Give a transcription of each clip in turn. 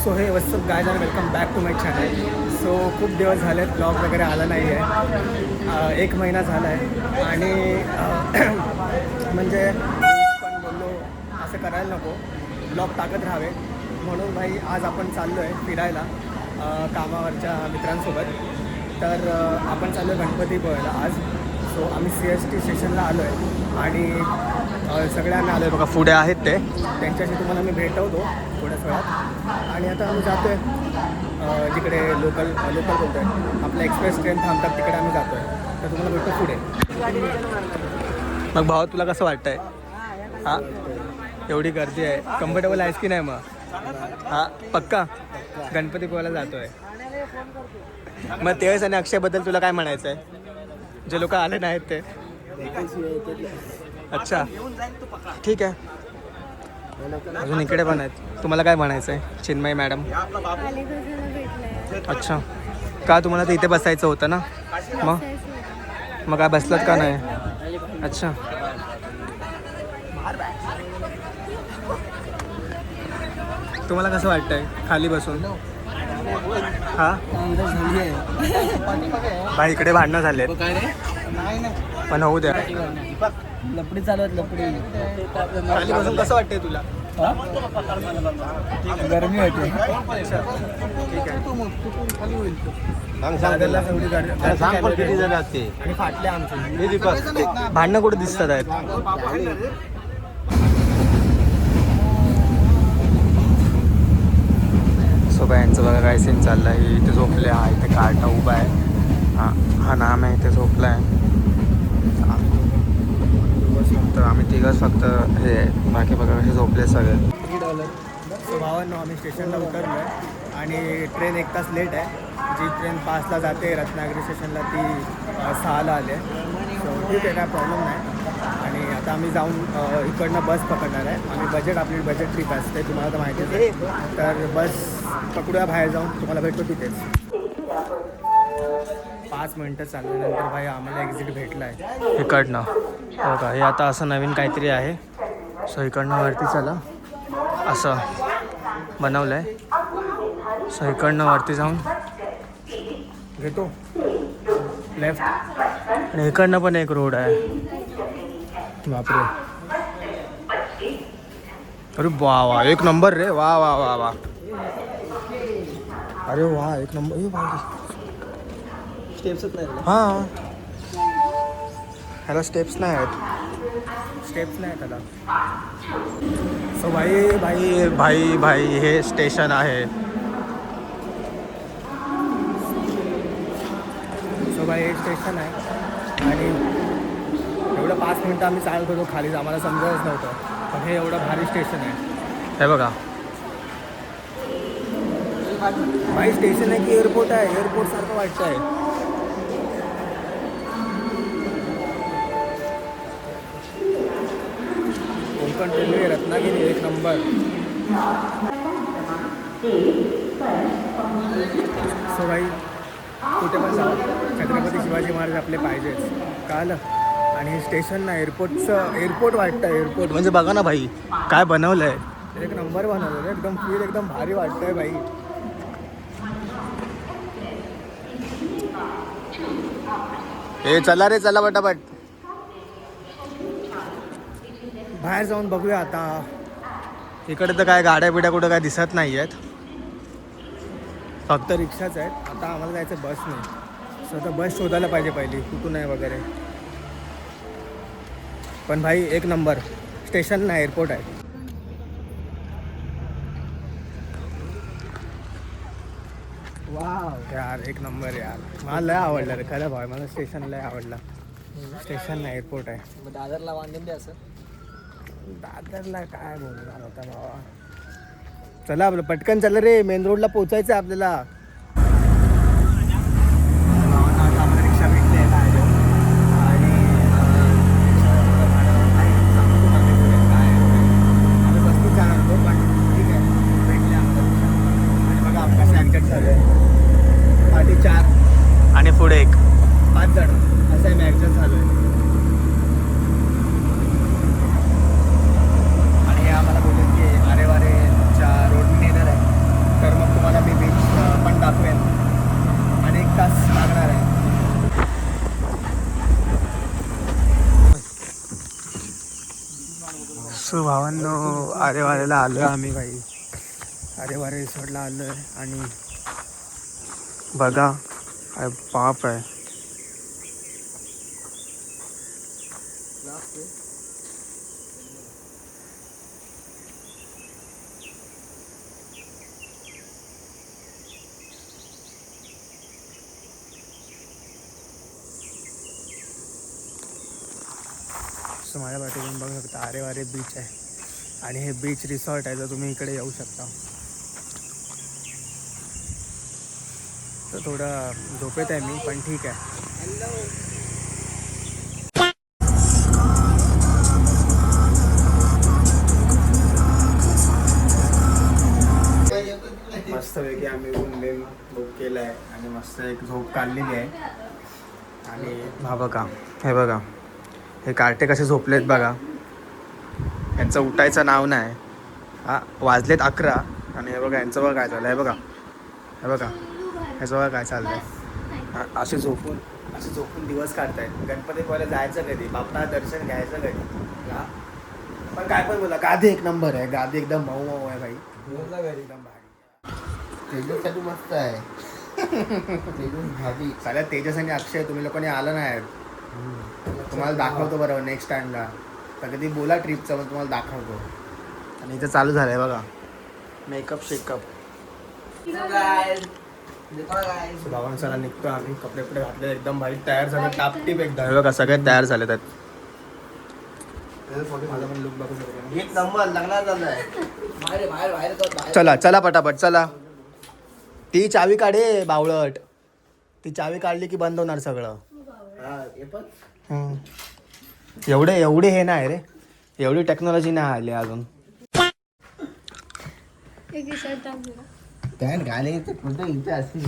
So hey what's up guys आणि welcome back to my channel. So खूप दिवस झाले ब्लॉग वगैरे आला नाही आहे. 1 महिना झाला आहे आणि म्हणजे पण बोललो असं करायला नको, ब्लॉग टाकत राहावे म्हणून भाई आज आपण चाललो आहे फिरायला कामावरच्या मित्रांसोबत. तर आपण चाललो आहे गणपतीपुळ्याला आज. सो आम्ही CST स्टेशनला आलो आहे आणि सगळ्यांना आलो आहे बघा, पुढे आहेत ते, त्यांच्याशी तुम्हाला मी भेटवतो थोड्याच वेळात. आणि आता आम्ही जातो आहे जिकडे लोकल बोलतो आहे, आपल्या एक्सप्रेस ट्रेन थांबतात तिकडे आम्ही जातो आहे. तर तुम्हाला भेटतो पुढे. मग भावा तुला कसं वाटतं आहे? हां, एवढी गर्दी आहे, कम्फर्टेबल आहेस की नाही मग? हां पक्का गणपतीपुळ्याला जातो आहे. मग तेज आणि अक्षयबद्दल तुला काय म्हणायचं आहे, जे लोक आले नाहीत ते? अच्छा ठीक आहे. अजून इकडे पण आहेत, तुम्हाला काय म्हणायचं आहे चिन्मय मॅडम? अच्छा, का तुम्हाला तर इथे बसायचं होतं ना? मग काय बसलात का नाही? अच्छा, तुम्हाला कसं वाटतंय खाली बसून? हां भाई इकडे भांडणं झाले पण होऊ द्या. लपडी चालू आहेत, लपडी. खाली बसून कसं वाटतंय तुला? गरमी होते. ठीक आहे. आणि फाटले आमचे भांडणं कुठे दिसतात आहेत? सो काय यांचं बघा काय सीन चाललं आहे. इथे झोपले, हा इथे कार्टा उभा आहे, हा नाम आहे, इथे झोपला आहे. फक्त आम्ही तिघच फक्त हे आहे, बाकी बघा कसे झोपले सगळे. सो भावांनो आम्ही स्टेशनला उतरलो आहे आणि ट्रेन 1 तास लेट आहे. जी ट्रेन 5ला जाते रत्नागिरी स्टेशनला ती 6ला आले. सो ठीक आहे, काय प्रॉब्लेम नाही. आणि आता आम्ही जाऊन इकडनं बस पकडणार आहे. आम्ही आपली बजेट ट्रिप असते, तुम्हाला तर माहितीच आहे. तर बस पकडूया, बाहेर जाऊन तुम्हाला भेटतो तिथेच. 5 मिनटं चालल्यानंतर भाई आम्हाला एक्झिट भेटला आहे इकडनं. हो का, हे आता असं नवीन काहीतरी आहे. सो इकडनं वरती चला, असं बनवलं आहे. सो इकडनं वरती जाऊन घेतो लेफ्ट आणि इकडनं पण एक रोड आहे. बापरे, अरे वा वा, एक नंबर रे, वा वा वा वा, अरे वा एक नंबर. स्टेप्सच नाही. हां, ह्याला स्टेप्स नाही आहेत त्याला. सो भाई हे स्टेशन आहे. सो भाई हे स्टेशन आहे आणि एवढं 5 मिनटं आम्ही चालत होतो खाली, आम्हाला समजतच नव्हतं. पण हे एवढं भारी स्टेशन आहे, हे बघा. भाई स्टेशन आहे की एअरपोर्ट आहे? एअरपोर्ट सारखं वाटतं आहे. कोकण रेल्वे रत्नागिरी, एक नंबर. सो भाई कुठे पण जाऊ, छत्रपती शिवाजी महाराज आपले पाहिजेच, कळलं? आणि हे स्टेशन ना एअरपोर्ट वाटतं. एअरपोर्ट म्हणजे बघा ना भाई काय बनवलं आहे, एक नंबर बनवलं. एकदम फील एकदम भारी वाटतंय भाई. ए चला रे, चला पटापट बाहेर जाऊन बघूया आता. इकडे तर काय गाड्या बिड्या कुठं काय दिसत नाही आहेत, फक्त रिक्षाच आहेत. आता आम्हाला जायचं बसने. सो आता बस शोधायला पाहिजे पहिली, कुठून आहे वगैरे. पण भाई एक नंबर स्टेशन ना एअरपोर्ट आहे. वाव यार, एक नंबर यार, मला लय आवडलं रे, खरं भाई मला स्टेशन लय आवडला. स्टेशन ना एअरपोर्ट आहे. दादरला वांदेन द्या असं. दादरला काय बोलणार होता बाबा. चला आपलं पटकन चला रे, मेन रोडला पोचायचं आहे आपल्याला. रिक्षा भेटली आहे आणि आम्ही बसतीच जाणार होतो, पण ठीक आहे भेटले आम्हाला. आणि बघा आमच्या ॲक्ट झालं आहे, पाठी 4 आणि पुढे 1, 5 जण असं आहे. मी ॲडजस्ट झालो आहे. आम्हाला बोलले की अरे वारे रोड नेणार आहे, तर मग भावांनो अरे वारेला आलो आहे आम्ही भाई. अरे वारे रिसॉर्टला आलो आहे आणि बघा काय बाप आहे. माझ्या पाठीवरून बघू शकता अरे वारे बीच आहे आणि हे बीच रिसॉर्ट आहे. जर तुम्ही इकडे येऊ शकता तर थोडं झोपेत आहे मी पण ठीक आहे. मस्तपैकी आम्ही रूम बिम बुक केलं आहे आणि मस्त एक झोप काढलेली आहे. आणि हा बघा हे बघा हे कार्टे कसे झोपलेत बघा. यांचं उठायचं नाव नाही. हा वाजलेत 11 आणि हे बघा यांचं बघा काय चाललं आहे. हे बघा ह्याचं बघा काय चाललं आहे. असे झोपून दिवस काढतायत. गणपतीपुळ्याला जायचं कधी, बाप्पा दर्शन घ्यायचं कधी. हा पण काय पण बोला गादी एक नंबर आहे. गादी एकदम मऊ मऊ आहे भाई. एकदम भारी. तेजससाठी मस्त आहे. तेजस भाभी सगळ्या तेजस आणि अक्षय तुम्ही लोकांनी आलं नाही. तुम्हाला दाखवतो बरोबर नेक्स्ट टाइमला. तर कधी बोला ट्रिपचं पण तुम्हाला दाखवतो. आणि इथं चालू झालं आहे बघा मेकअप शेकअप. भावांसला निघतो आम्ही. कपडे कपडे घातले एकदम भाई तयार झाले टापटीप एकदम. बघा सगळे तयार झाले त्यात. मला पण लुक बघू शकतो. एक नंबर लग्नात झालाय. बाहेर बाहेर बाहेर चला चला पटापट चला. ती चावी काढे बावळट. ती चावी काढली की बंद होणार सगळं. एवढे हे नाही रे. एवढी टेक्नॉलॉजी नाही आली अजून. काय गाणे कुठं इथे असतील.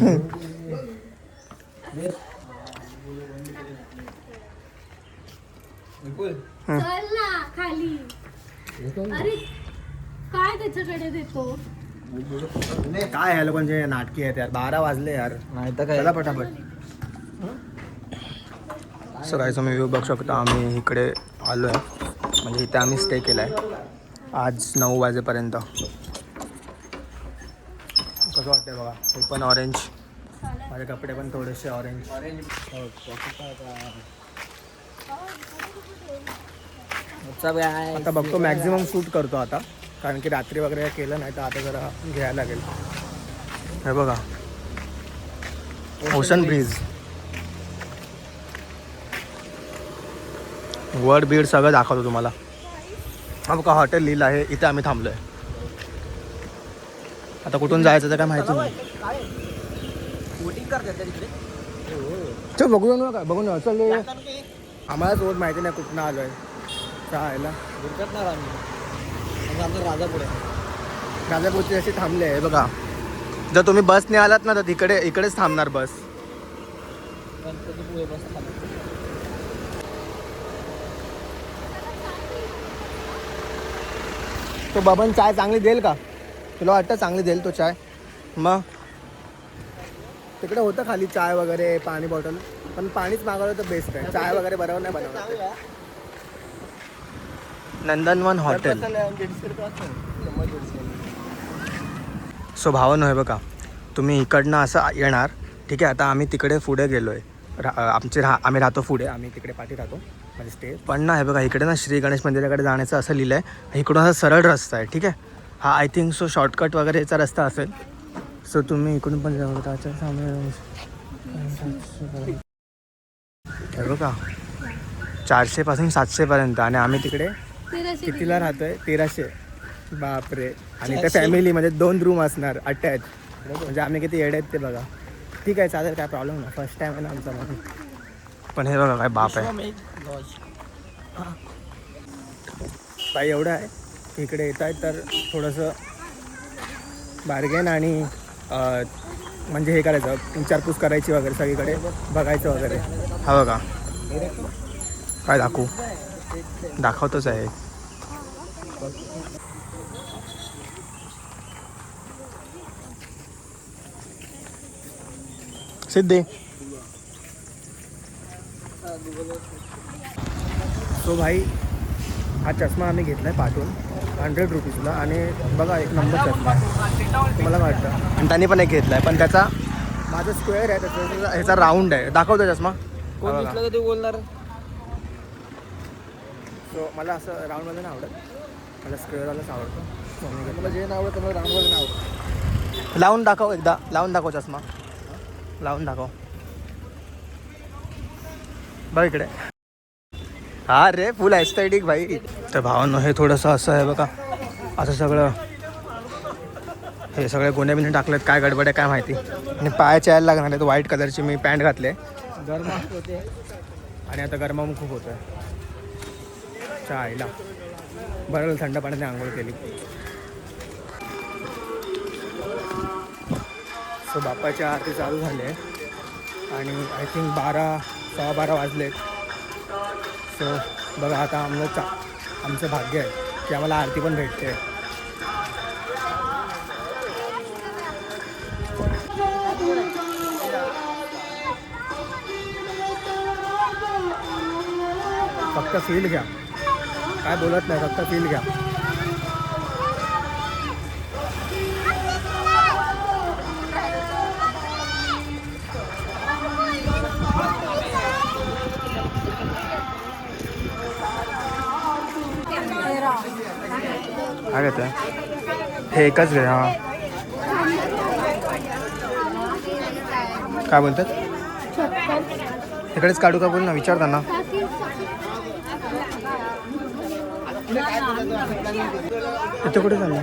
चल ना खाली. अरे काय त्याच्याकडे देतो. काय ह्या लोकांचे नाटकी आहेत यार. 12 वाजले यार. नाही तर काय. चला पटापट. सकाळचं मी व्ह्यू बघू शकतो. आम्ही इकडे आलो आहे म्हणजे इथे आम्ही स्टे केला आहे आज 9 वाजेपर्यंत. कसं वाटतंय बघा. हे पण ऑरेंज. माझे कपडे पण थोडेसे ऑरेंज. आता बघतो मॅक्झिमम शूट करतो आता. कारण की रात्री वगैरे केलं नाही तर आता जरा घ्यायला लागेल. हे बघा ओशन ब्रीज. वर्ड बीड सगळं दाखवतो तुम्हाला. हा बघा हॉटेल लिहिलं आहे. इथे आम्ही थांबलो आहे. आता कुठून जायचं तर काय माहिती नाही. चल बघू ना काय बघू ना. चल आम्हालाच रोड माहिती नाही कुठनं आलो आहे. राहायला राजापूरची अशी थांबले आहे बघा. जर तुम्ही बसने आलात ना तर इकडेच थांबणार बस. तो बाबन चाय चांगली देईल का. तुला वाटतं चांगली देईल तो चाय. मग तिकडे होतं खाली चाय वगैरे पाणी बॉटल. पण पाणीच मागवलं तर बेस्ट आहे. चाय वगैरे बरोबर नाही बनवणार. नंदनवन हॉटेल. सो भावानं आहे बघा. तुम्ही इकडनं असं येणार ठीक आहे. आता आम्ही तिकडे पुढे गेलो आहे. आम्ही राहतो पुढे. आम्ही तिकडे पाठी राहतो म्हणजे स्टे. पण ना हे बघा इकडे ना श्री गणेश मंदिराकडे जाण्याचं असं लिहिलं आहे. इकडून असा सरळ रस्ता आहे ठीक आहे. हा आय थिंक सो शॉर्टकट वगैरेचा रस्ता असेल. सो तुम्ही इकडून पण जाऊ. त्याच्या सामने हे बघा 400 पासून 700 पर्यंत. आणि आम्ही तिकडे कितीला राहतोय 1300. बापरे. आणि त्या फॅमिली म्हणजे 2 रूम असणार अटॅच. म्हणजे आम्ही किती येडे आहेत ते बघा. ठीक आहे चालेल काय प्रॉब्लेम नाही. फर्स्ट टाइम आहे ना आमचा म्हणून. पण हे बघा काय बाप आहे बाई. एवढं आहे की इकडे येत आहे तर थोडंसं बार्गेन आणि म्हणजे हे करायचं विचारपूस करायची वगैरे सगळीकडे बघायचं वगैरे. हा बघा काय दाखवतोच आहे. सिद्धे. सो भाई हा चष्मा आम्ही घेतला आहे पाठवून. 100 रुपीजला. आणि बघा एक नंबर चष्मा तुम्हाला काय वाटतं. आणि त्यांनी पण एक घेतला आहे, पण त्याचा माझा स्क्वेअर आहे, त्याचा ह्याचा राऊंड आहे. दाखवतो चष्मा. कोण दिसलं तर तू बोलणार. सो मला असं राऊंडमध्ये नाही आवडत, मला स्क्वेअरवालाच आवडतं. So मी घेतला. मला जे नाव आवडतं मला राऊंडमध्ये नाव आवडतं. लावून दाखव एकदा, लावून दाखव चष्मा, लावून दाखव. बघ इकडे. हा रे फुल एस्थेटिक भाई. तर भावांनो हे थोडंसं असं आहे बघा, असं सगळं हे सगळे गोण्या बिने टाकलेत. काय गडबड आहे काय माहिती. आणि पायाचे यायला लागणार आहेत. व्हाईट कलरची मी पॅन्ट घातली आहे. गरम होते. आणि आता गरमावून खूप होतं आहे. आईला बरं थंड पाण्याने आंघोळ केली. सो बाप्पाची आरती चालू झाली आहे आणि आय थिंक 12 वाजलेत. सो बघा आता आमचं भाग्य आहे की आम्हाला आरती पण भेटते. फक्त फील घ्या, काय बोलत नाही, फक्त फील घ्या. काय घेतं हे एकच घे. हां काय बोलतात इकडेच काढू का बोल ना, विचार त्यांना. इथे कुठे चाललं.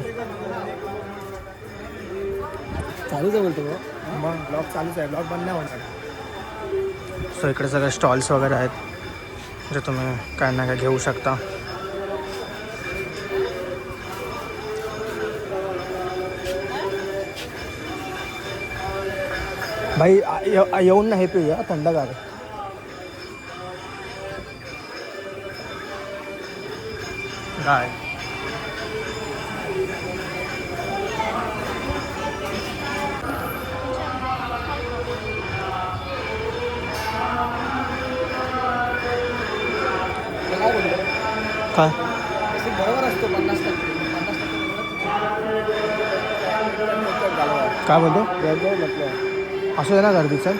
चालूच आहे बोलतो मग ब्लॉग चालूच आहे, ब्लॉग बंद नाही होणार. सो इकडे सगळे स्टॉल्स वगैरे आहेत जे तुम्ही काय ना काय घेऊ शकता. भाई येऊन ना हे पिऊया थंडगार. काय काय बरोबर असतो 50%. काय बोलतो म्हटलं असं आहे ना गर्दी. चल.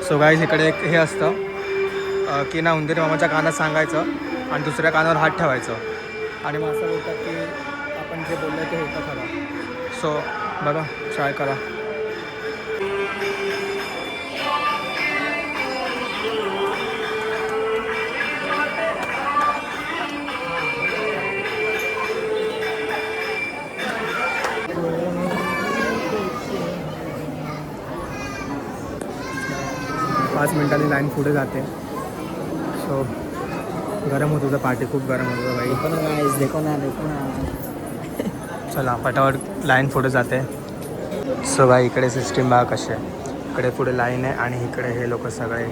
सो गाईज इकडे एक हे असतं की ना उंदीर मामाच्या कानात सांगायचं आणि दुसऱ्या कानावर हात ठेवायचं आणि मग असं बोलतात की आपण जे बोललं ते होतं खरं. सो बघा ट्राय करा. पाच मिनिटांनी लाईन पुढे जाते. सो गरम होत होतं, पाठी खूप गरम होत होतं भाई. देखो ना. चला पटापट लाईन पुढे जाते. सो भाई इकडे सिस्टीम बघा कशी आहे. इकडे पुढे लाईन आहे आणि इकडे हे लोक सगळे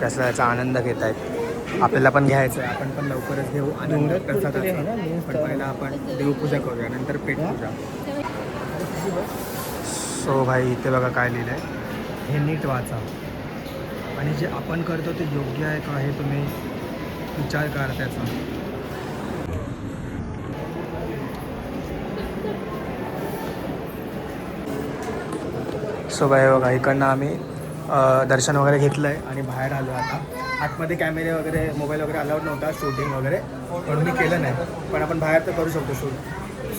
कसा याचा आनंद घेत आहेत. आपल्याला पण घ्यायचं आहे, आपण पण लवकरच घेऊ आनंद प्रसादाचा. पण पहिला आपण देवपूजा करूया, नंतर पेटपूजा. सो भाई इथे बघा काय लिहिलं आहे, हे नीट वाचा आणि जे आपण करतो ते योग्य आहे का हे तुम्ही विचार करा त्याचा. सो बाय बघा इकडनं आम्ही दर्शन वगैरे घेतलं आहे आणि बाहेर आलो. आता आतमध्ये कॅमेरे वगैरे मोबाईल वगैरे अलाउड नव्हता शूटिंग वगैरे, म्हणून मी केलं नाही. पण आपण बाहेर तर करू शकतो शूट.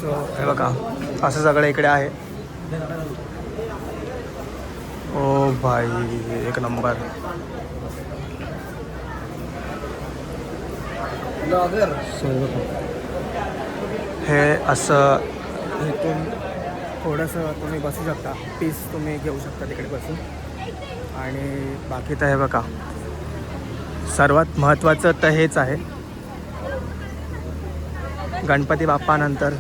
सो हे बघा असं सगळं इकडे आहे. ओ भाई एक नंबर. सो हे असं इथून थोडंसं तुम्ही बसू शकता, पीस तुम्ही घेऊ शकता तिकडे बसून. आणि बाकी तर हे बघा सर्वात महत्त्वाचं तर हेच आहे, गणपती बाप्पानंतर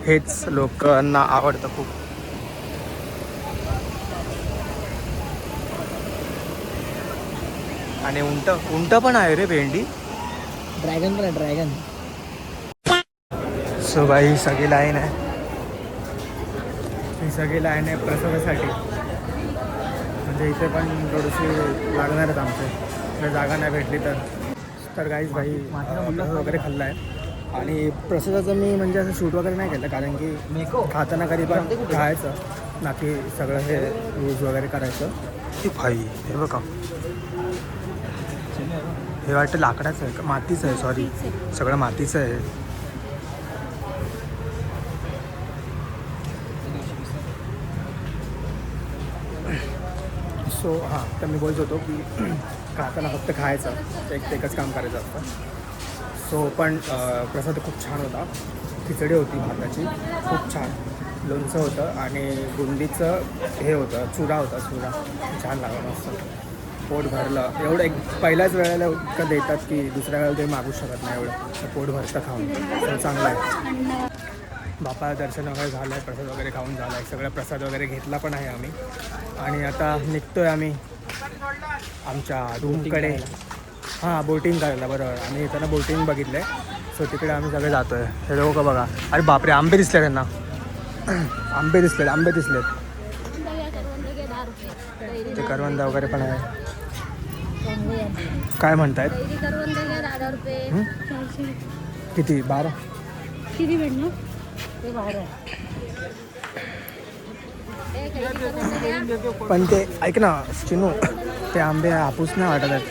हेच लोकांना आवडतं खूप. आणि उंट पण आहे रे भेंडी. ड्रॅगन पण आहे ड्रॅगन. सो बाई ही सगळी लाईन आहे, ही सगळी लाईन आहे प्रसादासाठी. म्हणजे इथे पण थोडीशी लागणारच आमचे, जर जागा नाही भेटली तर. तर काहीच भाई प्रसाद वगैरे खाल्ला आहे आणि प्रसादाचं मी म्हणजे असं शूट वगैरे नाही केलं कारण की खाताना कधी पण खायचं ना की सगळं हे यूज वगैरे करायचं. भाई हे बघा हे वाटतं लाकडाचं आहे का मातीचं आहे सॉरी सगळं मातीचं आहे. सो हां तर मी बोलत होतो की खाताना फक्त खायचं एकच काम करायचं असतं. सो पण प्रसाद खूप छान होता. खिचडी होती भाताची खूप छान लोणचं होतं आणि बुंदीचं हे होतं चुरा होता चुरा छान लागला मस्त पोट भरलं एवढं एक पहिल्याच वेळेला इतकं देतात की दुसऱ्या वेळेला ते मागू शकत नाही एवढं पोट भरतं खाऊन तर चांगलं आहे. बापा दर्शन वगैरे झालं आहे प्रसाद वगैरे खाऊन झालं आहे सगळं प्रसाद वगैरे घेतला पण आहे आम्ही आणि आता निघतो आहे आम्ही आमच्या रूमकडे. हां बोटिंग करायला बरोबर आम्ही येताना बोटिंग बघितलं आहे सो तिकडे आम्ही सगळे जातो आहे. हे लोक बघा अरे बापरे आंबे दिसले त्यांना आंबे दिसलेत ते करवंदा वगैरे पण आहे. काय म्हणतायत किती 12 किती भेटणार पण ते ऐक ना चिनू ते आंबे हापूस नाही वाटत आहेत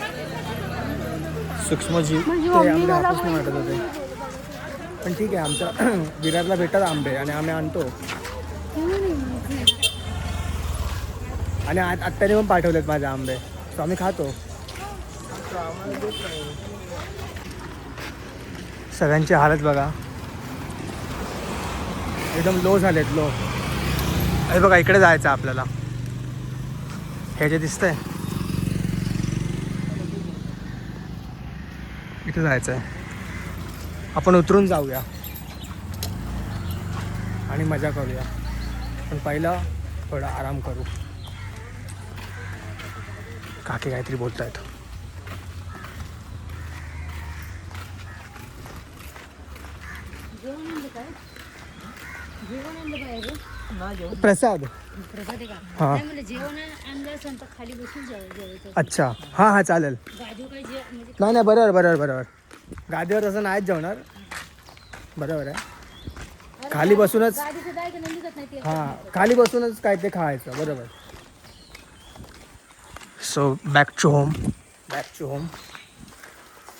सूक्ष्मजीव ते आंबे हापूस नाही वाटत होते पण ठीक आहे आमचं विरारला भेटतात आंबे आणि आम्ही आणतो आणि आत्याने पण पाठवलेत माझे आंबे सो आम्ही खातो. सगळ्यांची हालत बघा एकदम लो झालेत लो. हे बघा इकडे जायचं आपल्याला हे जे दिसतंय इथे जायचं आहे आपण उतरून जाऊया आणि मजा करूया पण पहिला थोडा आराम करू. काकी काहीतरी बोलतायत. प्रसाद हां अच्छा हां हां चालेल नाही बरोबर गादीवर तसं नाहीच जेवणार बरोबर आहे खाली बसूनच हां खाली बसूनच काय ते खायचं बरोबर. सो बॅक टू होम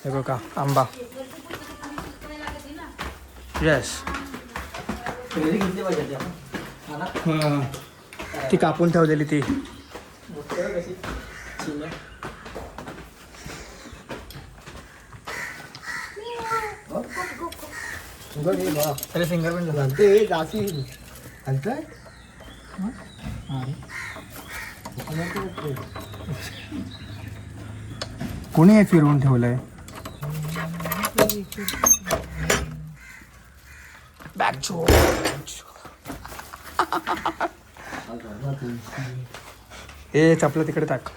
हे बघा आंबा येस ती कापून ठेवलेली ती तरी सिंगर पण घालते जाती कोणी हे फिरवून ठेवलंय बॅक टू हे चपलं तिकडे टाक.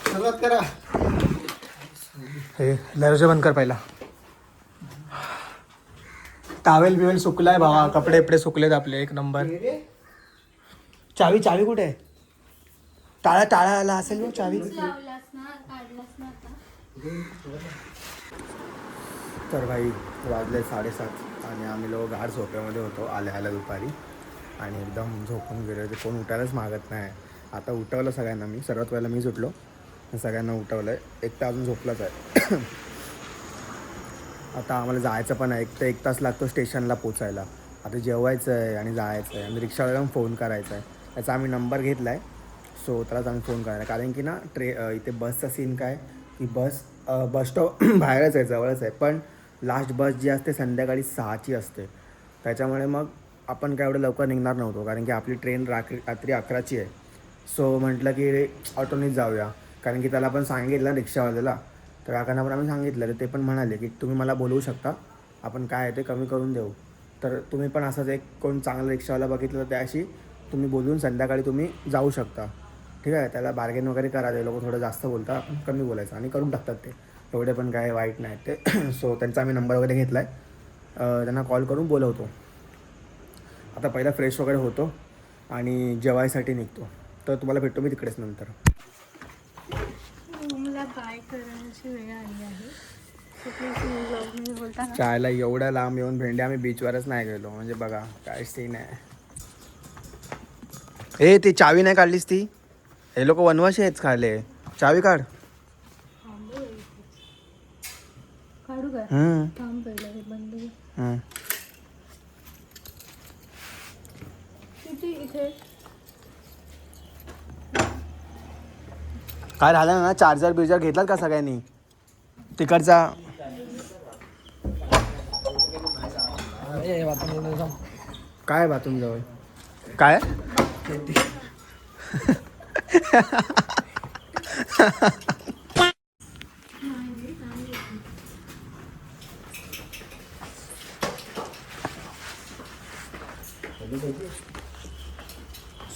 सुरुवात करा हे दरवाजा बंद कर पहिला. टावेल बिवेल सुकलाय भावा कपडे बिपडे सुकलेत आपले एक नंबर. चावी कुठे आहे टाळाला असेल ना चावी. तर भाई वाजले 7:30 आणि आम्ही लोक गाढ झोप्यामध्ये होतो आल्या दुपारी आणि एकदम झोपून गेलो ते कोण उठायलाच मागत नाही. आता उठवलं सगळ्यांना मी सर्वात पहिला मीच उठलो सगळ्यांना उठवलं आहे. एक तर अजून झोपलाच आहे. आता आम्हाला जायचं पण आहे एक तास लागतो स्टेशनला पोचायला. आता जेवायचं आहे आणि जायचं आहे आणि रिक्षावाल्याला फोन करायचा आहे त्याचा आम्ही नंबर घेतला आहे. सो त्यालाच आम्ही फोन करायला कारण की ना इथे बसचा सीन काय की बस स्टॉप बाहेरच आहे जवळच आहे पण लास्ट बस जी असते संध्याकाळी 6ची असते त्याच्यामुळे मग आपण काय एवढं लवकर निघणार नव्हतो कारण की आपली ट्रेन रात्री 11ची आहे. सो म्हटलं की ऑटोनीच जाऊया कारण की त्याला आपण सांगितलं रिक्षावाल्याला तर काकांना पण आम्ही सांगितलं तर ते पण म्हणाले की तुम्ही मला बोलवू शकता आपण काय आहे ते कमी करून देऊ. तर तुम्ही पण असंच एक कोण चांगला रिक्षावाला बघितलं तर त्याशी तुम्ही बोलून संध्याकाळी तुम्ही जाऊ शकता ठीक आहे. त्याला बार्गेन वगैरे करा ते लोक थोडं जास्त बोलतात आपण कमी बोलायचं आणि करून टाकतात ते एवढे पण काय वाईट नाही ते. सो त्यांचा आम्ही नंबर वगैरे घेतला आहे त्यांना कॉल करून बोलवतो. आता पहिला फ्रेश वगैरे होतो आणि जेवायसाठी निघतो. तर तुम्हाला भेटतो मी तिकडेच नंतर. मला बाय करण्याची वेळ आली आहे. So please तुम्ही vlog मध्ये बोलता ना. चायला एवढ्या लांब येऊन भेंडे आम्ही बीचवरच नाही गेलो. म्हणजे बघा काय सीन आहे. ए ती चावी नाही काढलीस ती. हे लोक वनवाशी आहेत खाले. चावी काढ. काढू का? हम्म. थांब पहिलं हे बंद कर. हम्म. किती इथे काय झालं ना, चार्जर बिर्जर घेतलात का सगळ्यांनी तिकडचा? काय बाथरूम जवळ काय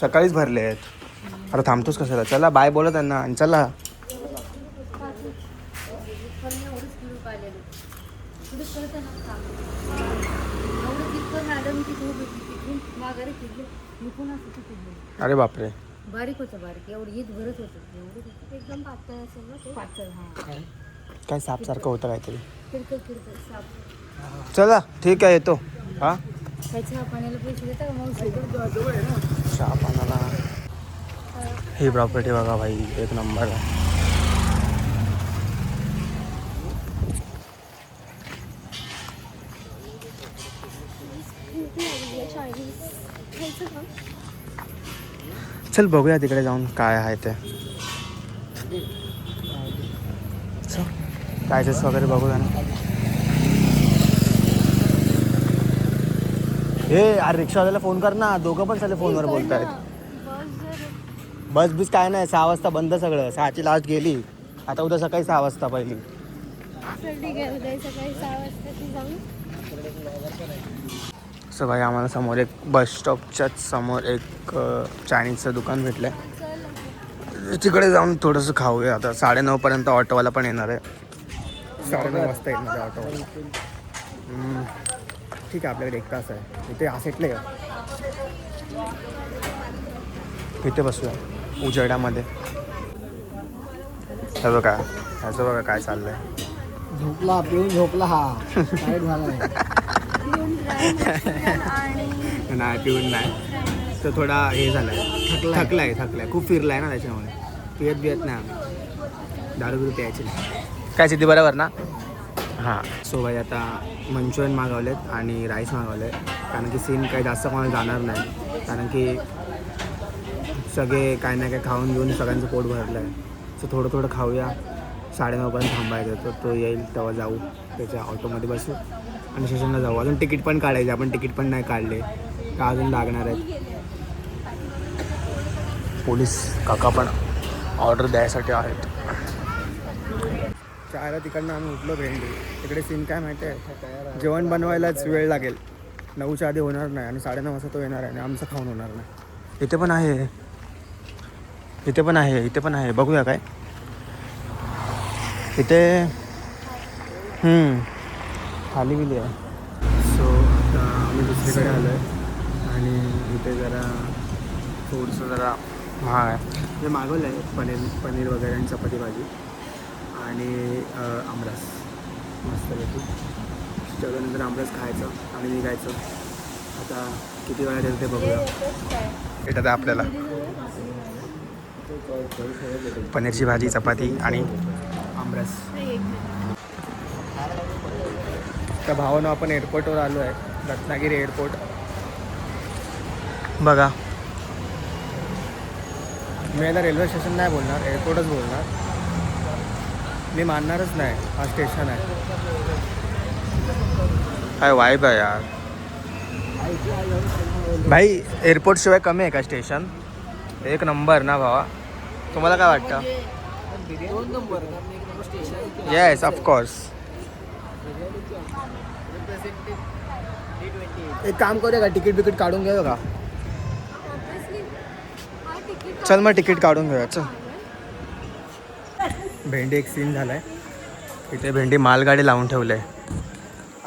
सकाळीच भरले आहेत. अरे थांबतोस कशाला? चला बाय बोला त्यांना आणि चला. अरे बापरे, बारीक होतं, बारीक एवढं ईद भरत होतं, एवढं एकदम पातळ असेल ना ते. पातळ. हा काय साप सारखं होतं काहीतरी. किरकोळ किरकोळ साप. चला ठीक आहे येतो. हा काय चहा पाण्याला पैसे देता का मग? चहा पाण्याला. ही प्रॉपर्टी बघा भाई, एक नंबर आहे. चल बघूया तिकडे जाऊन काय आहे ते. प्राइसेस वगैरे बघूया ना. हे अरे रिक्षावाल्याला फोन कर ना. दोघं पण चालले फोनवर बोलतायत. बस बीस काय नाही, 6 वाजता बंद सगळं. 6ची लास्ट गेली. आता उद्या सकाळी 6 वाजता पहिली. ठीक आहे, उद्या सकाळी 6 वाजता ती जाऊ. असं भाई आम्हाला समोर एक बस स्टॉपच्याच समोर एक चायनीजचं दुकान भेटलं आहे. तिकडे जाऊन थोडंसं खाऊया. आता 9:30पर्यंत ऑटोवाला पण येणार आहे. 9:30 वाजता येणार आहे ऑटोवाला. ठीक आहे, आपल्याकडे 1 तास आहे. इथे असेटले का इथे बसूया उजेडामध्ये. हे बघा, ह्याचं बघा काय चाललंय. झोपला पिऊन झोपला हा. टाईट झालाय. नाही पिऊन नाही, तो थोडा हे झालाय, थकलाय खूप फिरलाय ना, त्याच्यामुळे पियत नाही आम्ही. दारू बिरू प्यायची नाही. काय सिद्धी बरोबर ना. हां सो भाई आता मंचुरियन मागवलेत आणि राईस मागवले. कारण की सीन काही जास्त कोणाला जाणार नाही. कारण की सगळे काय ना काय खाऊन घेऊन सगळ्यांचं पोट भरलं आहे. सो थोडं खाऊया. 9:30पर्यंत थांबायचं. तर तो येईल तेव्हा जाऊ, त्याच्या ऑटोमध्ये बसू आणि स्टेशनला जाऊ. अजून तिकीट पण काढायचे. आपण तिकीट पण नाही काढले का अजून लागणार आहेत. पोलीस काका पण ऑर्डर द्यायसाठी आहेत. चायला तिकडनं आम्ही उठलो भेंडी. तिकडे सीन काय माहिती आहे, जेवण बनवायलाच वेळ लागेल. 9च्या आधी होणार नाही आणि 9:30 वाजता तो येणार आहे आणि आमचं खाऊन होणार नाही. इथे पण आहे बघूया काय इथे. खाली बिली आहे. सो आम्ही दुसरीकडे आलो आहे आणि इथे जरा थोडंसं जरा महाग आहे. हे मागवलं आहे पनीर वगैरे आणि चपाती भाजी आणि आमरस मस्तपैकी. त्याच्यानंतर आमरस खायचं आणि निघायचं. आता किती वेळा देतं ते बघूया. भेटत आहे आपल्याला पनीरची भाजी, चपाती आणि आमरस. त्या भावानं आपण एअरपोर्टवर आलो आहे, रत्नागिरी एअरपोर्ट. बघा मी आता रेल्वे स्टेशन नाही बोलणार, एअरपोर्टच बोलणार. मी मानणारच नाही, हा स्टेशन आहे. काय वाईब आहे यार भाई. एअरपोर्ट शिवाय कमी आहे का स्टेशन? 1 नंबर ना भावा. तुम्हाला काय वाटतं? 2 नंबर. स्टेशन. Yes of course. एक काम करूया का, तिकीट काढून घेऊ का? चल मग तिकीट काढून घेऊया. चल. भेंडी एक सीन झालाय. इथे भेंडी मालगाडी लावून ठेवले.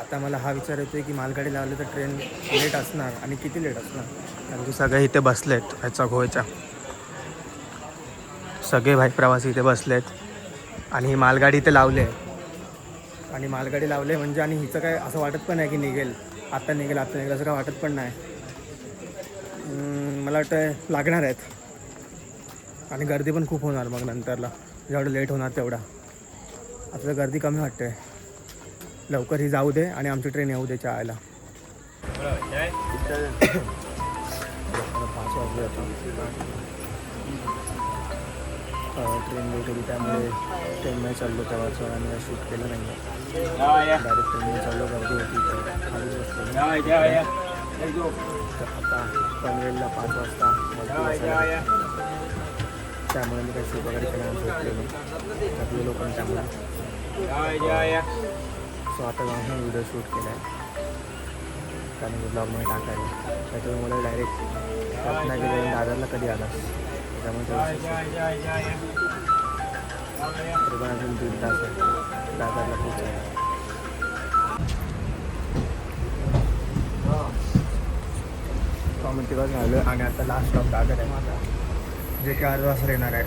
आता मला हा विचार येतो की मालगाडी लावली तर ट्रेन लेट असणार आणि किती लेट असणार. कारण की सगळे इथे बसलेत ह्याचा घोयच्या, सगळे भाई प्रवासी इथे बसलेत आणि ही मालगाडी इथे लावली आहे. आणि मालगाडी लावले म्हणजे आणि हिचं काय असं वाटत पण नाही की निघेल आता निघेल असं काय वाटत पण नाही. मला वाटतं लागणार आहेत आणि गर्दी पण खूप होणार मग नंतरला, जेवढं लेट होणार तेवढा. आता गर्दी कमी वाटते. लवकर ही जाऊ दे आणि आमची ट्रेन येऊ दे चायला. 5 वाजले आता. ट्रेन लेट होती त्यामुळे ट्रेनमध्ये चाललो तेव्हाच आणि शूट केलं नाही. डायरेक्ट ट्रेनमध्ये चाललो, गर्दी होती खाली बसलो. तर आता पनवेलला 5 वाजता त्यामुळे मी काही शूट वगैरे केलं झोपलेलो थकलेलो पण त्यामुळे. सो आता जाऊन मी व्हिडिओ शूट केला आहे कारण की ब्लॉगमध्ये टाकायला. त्याच्यामुळे मला डायरेक्ट नाही की दादरला कधी आलास त्यामुळे पण अजून 1.5 तास आहे दादरला पोचायला. आम्ही तेव्हा झालो आणि आता लास्ट स्टॉप दादर आहे माझा, जे की 8 वाजता येणार आहे.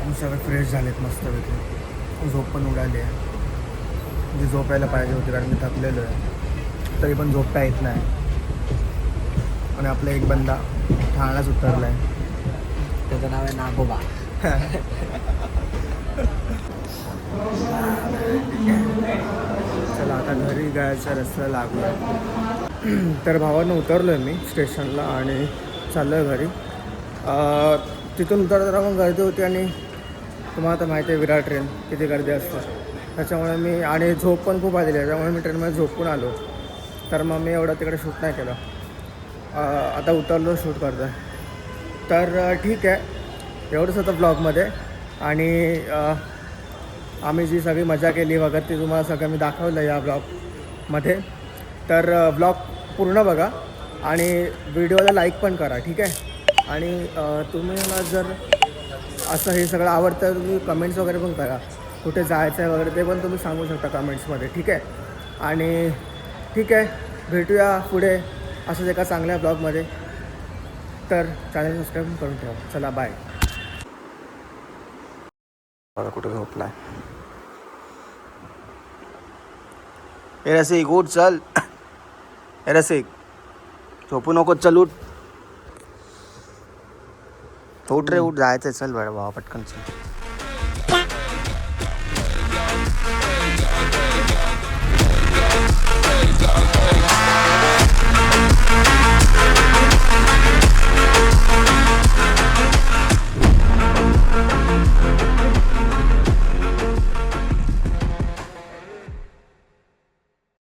आणि सगळे फ्रेश झालेत मस्तपैकी. झोप पण उडाली आहे, म्हणजे झोपायला पाहिजे होती कारण मी थकलेलो आहे तरी पण झोपता येत नाही. आणि आपला एक बंदा ठाण्यालाच उतरला आहे, त्याचं नाव आहे नागोबा. चला आता घरी जायचा रस्ता लागला. तर भावानं उतरलो आहे मी स्टेशनला आणि चाललो आहे घरी. तिथून उतरताना मग गर्दी होती आणि तुम्हाला तर माहिती आहे विराट ट्रेन किती गर्दी असते. त्याच्यामुळे मी आणि झोप पण खूप आलेली आहे त्यामुळे मी ट्रेनमध्ये झोपून आलो. तर मग मी एवढं तिकडे शूट नाही केलं. आता उतरलो शूट करतो आहे. तर ठीक आहे, एवढंच होतं ब्लॉगमध्ये. आणि आम्ही जी सगळी मजा केली वगैरे ती तुम्हाला सगळं मी दाखवलं या ब्लॉगमध्ये. तर ब्लॉग पूर्ण बघा आणि व्हिडिओला लाईक पण करा, ठीक आहे. आणि तुम्हाला जर असं हे सगळं आवडतं तर तुम्ही कमेंट्स वगैरे पण करा, कुठे जायचं आहे वगैरे ते पण तुम्ही सांगू शकता कमेंट्समध्ये, ठीक आहे. आणि ठीक आहे, भेटूया पुढे असंच एका चांगल्या ब्लॉगमध्ये. तर चॅनल सबस्क्राईब करून ठेवा. चला बाय. कुठे झोपला आहे ए रसिक, उठ चल. ए रसिक, झोपू नको, चल उठ. उठ रे उठ, जायचं चल बरं भावा, पटकन चल.